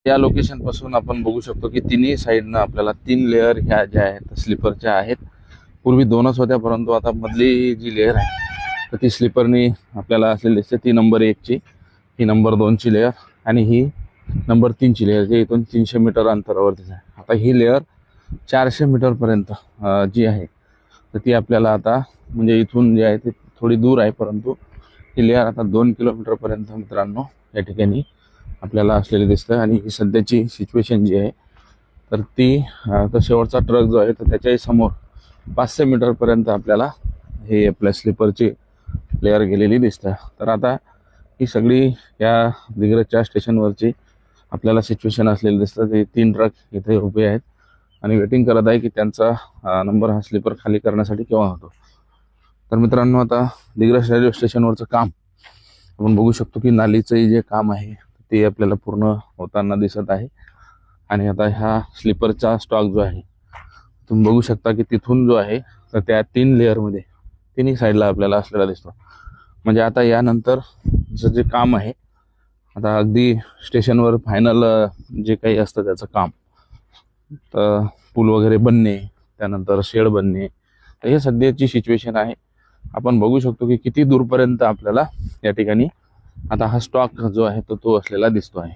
या लोकेशन पासून आपण बघू शकतो की तिन्ही साईडनं आपल्याला 3 लेअर ह्या ज्या आहेत स्लीपरच्या आहेत. पूर्वी 2च होत्या, परंतु आता मधली जी लेअर आहे तर ती स्लीपरनी आपल्याला असलेली दिसते. ती नंबर 1ची, ही नंबर 2ची लेअर आणि ही नंबर 3ची लेअर, जे इथून 300 मीटर अंतरावरतीच आहे. आता ही लेअर 400 मीटरपर्यंत जी आहे तर ती आपल्याला आता म्हणजे इथून जी आहे ती थोडी दूर आहे, परंतु ही लेअर आता 2 किलोमीटरपर्यंत मित्रांनो या ठिकाणी आपल्याला असलेली दिसतं. आणि ही सध्याची सिच्युएशन जी आहे तर ती तर शेवटचा ट्रक जो आहे तर त्याच्याही समोर 500 मीटरपर्यंत आपल्याला हे आपल्या स्लीपरची लेअर गेलेली दिसतं. तर आता ही सगळी या दिग्रजच्या स्टेशनवरची आपल्याला सिच्युएशन असलेली दिसतं. ते 3 ट्रक इथे उभे आहेत आणि वेटिंग करत आहे की त्यांचा नंबर हा स्लीपर खाली करण्यासाठी केव्हा होतो. तर मित्रांनो, आता दिग्रज रेल्वे स्टेशनवरचं काम आपण बघू शकतो की नालीचं जे काम आहे ते आपल्याला पूर्ण होताना दिसत आहे. आणि आता ह्या स्लीपरचा स्टॉक जो आहे तुम्ही बघू शकता की तिथून जो आहे तर त्या 3 लेअरमध्ये तिन्ही साईडला आपल्याला असलेला दिसतो. म्हणजे आता यानंतरचं जे काम आहे आता अगदी स्टेशनवर फायनल जे काही असतं त्याचं काम, तर पूल वगैरे बनणे, त्यानंतर शेड बनणे, तर हे सध्याची सिच्युएशन आहे. आपण बघू शकतो की किती दूरपर्यंत आपल्याला या ठिकाणी आता हा स्टॉक जो आहे तो असलेला दिसतो आहे.